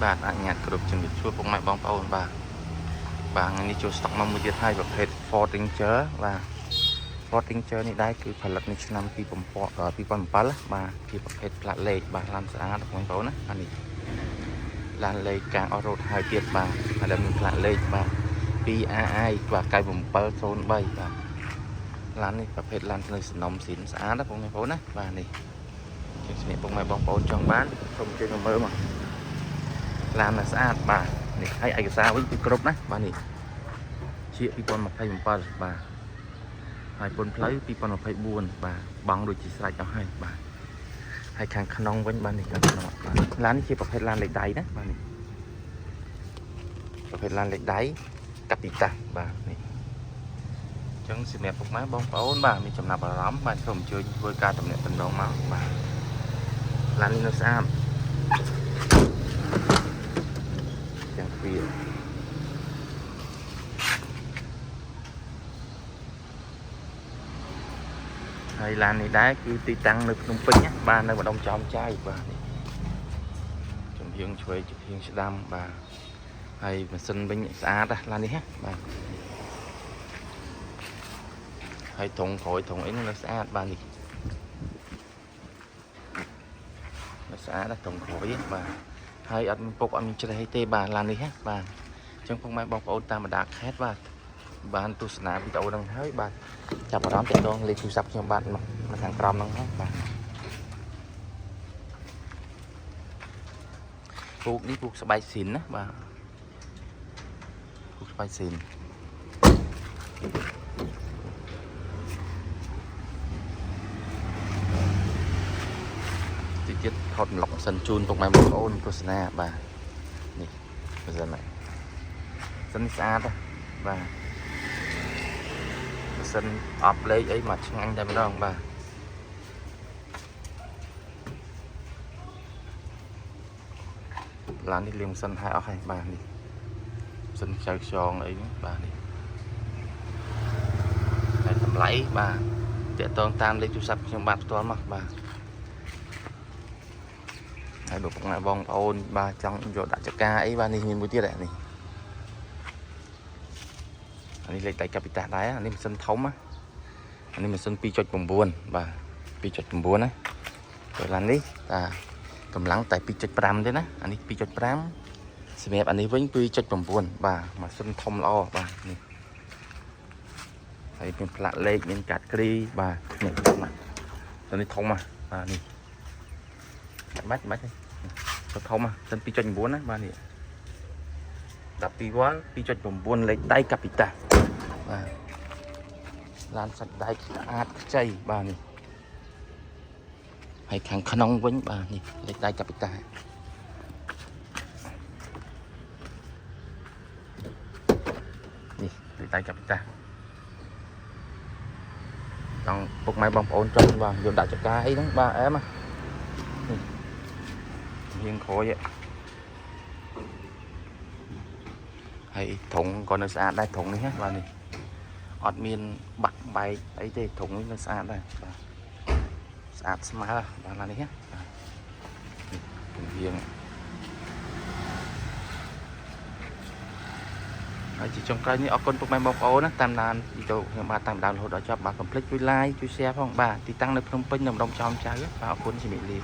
បាទអញ្ញាតគ្រប់ជំរាបសួរពុកម៉ែបងប្អូនបាទថ្ងៃនេះចូលស្តុកមកមួយទៀតហើយប្រភេទ Ford Ranger បាទ Ford Ranger នេះដែរគឺផលិតនៅឆ្នាំ2007បាទជាប្រភេទផ្លាកលេខបាទឡានស្អាតបងប្អូនណាអានេះឡានលេខកាងអស់រត់ហើយទៀតបាទហើយដែលមានផ្លាកលេខបាទ 2RI បាទ9703បាទឡាននេះប្រភេទឡាននៅសំណុំស៊ីនស្អាតណាបងប្អូនណាបាទនេះជាងស្នេហ៍ពុកម៉ែបងប្អូនចង់បានសូមជួយមើលមកឡានស្អាតបាទនេះហើយឯកសារវិញគឺគ្រប់ណាបាទនេះជា2027បាទហើយពុនផ្លូវ2024បាទបង់ដូចជាស្រេចអស់ហើយបាទហើយខាងក្នុងវិញបាទនេះខាងក្នុងឡាននេះជាប្រភេទឡានលេខដៃណាបាទនេះប្រភេទឡានលេខដៃកាពីតាបាទនេះអញ្ចឹងសម្រាប់ពុកម៉ែបងប្អូនបាទមានចំណាប់អារម្មណ៍បាទសូមអញ្ជើញធ្វើការតំណែងតំណងមកបាទឡាននេះនៅស្អាតទាំងពីរហើយឡាននេះដែរគឺទីតាំងនៅភ្នំពេញណាបាទនៅម្ដុំចោមចាយបាទនេះចំហៀងឆ្វេងចំហៀងស្ដាំបាទហើយម៉ាស៊ីនវិញស្អាតណាឡាននេះណាបាទហើយធុងក្រោយធុងអីនៅស្អាតបាទនេះនៅស្អាតណាធុងក្រោយបាទហើយអត់មានពុកអត់មានច្រេះអីទេបាទឡាននេះណាបាទអញ្ចឹងពុកម៉ែបងប្អូនតាមបណ្ដាខេត្តបាទបានទស្សនាវីដេអូហ្នឹងហើយបាទចាប់អារម្មណ៍ទាក់ទងលេខទូរស័ព្ទខ្ញុំបាទនៅខាងក្រោមហ្នឹងហើយបាទពូកនេះពូកស្បែកស៊ីនណាបាទពូកស្បែកស៊ីនទីទៀតថតប្លុកសិនជូនពុកម៉ែបងប្អូនទស្សនាបាទនេះបើសិនហើយសិនស្អាតណាបាទសិនអប់លេខអីមកឆ្ងាញ់តែម្ដងបាទឡាននេះលាងសិនហើយអស់ហើយបាទនេះសិនខ្ចៅខ្យងអីបាទនេះហើយតម្លៃបាទតាក់ទងតាមលេខទូរស័ព្ទខ្ញុំបាទផ្ទាល់មកបាទហើយលោកពុកម៉ែបងប្អូនបាទចង់យកដាក់ចកាអីបាទនេះមានមួយទៀតនេះអានេះលេខដៃកាពីតាដែរអានេះម៉ាស៊ីនធំណាអានេះម៉ាស៊ីន 2.9 បាទ 2.9 ណាហើយឡាននេះតាកម្លាំងតែ 2.5 ទេណាអានេះ 2.5 សម្រាប់អានេះវិញ 2.9 បាទម៉ាស៊ីនធំល្អបាទនេះហើយមានផ្លាកលេខមានកាត់គ្រីបាទនេះធំណាអានេះធំណាបាទនេះបាច់ទេទៅធំណាសិន 2.9 ណាបាទនេះ12វ៉ាល់ 2.9 លេខដៃកាពីតាបាទឡានសាច់ដែកស្អាតខ្ចីបាទនេះហើយខាងក្នុងវិញបាទនេះលេខដៃកាពីតានេះលេខដៃកាពីតាចង់ពុកម៉ែបងប្អូនចង់បាទយកដាក់ចកាអីហ្នឹងបាទអែមនេះរៀងក្រួយហើយធុងក៏នៅស្អាតដែរធុងនេះណាបាទនេះអត់មានបាក់បែកអីទេធុងនេះនៅស្អាតដែរបាទស្អាតស្មើបាទឡាននេះណាបាទរៀងហើយជាចុងក្រោយនេះអរគុណពុកម៉ែបងប្អូនណាតាមដានវីដេអូខ្ញុំបាទតាមដានរហូតដល់ចប់បាទកុំភ្លេចជួយ like ជួយ share ផងបាទទីតាំងនៅភ្នំពេញនៅម្ដុំចោមចៅបាទអរគុណជំរាបលា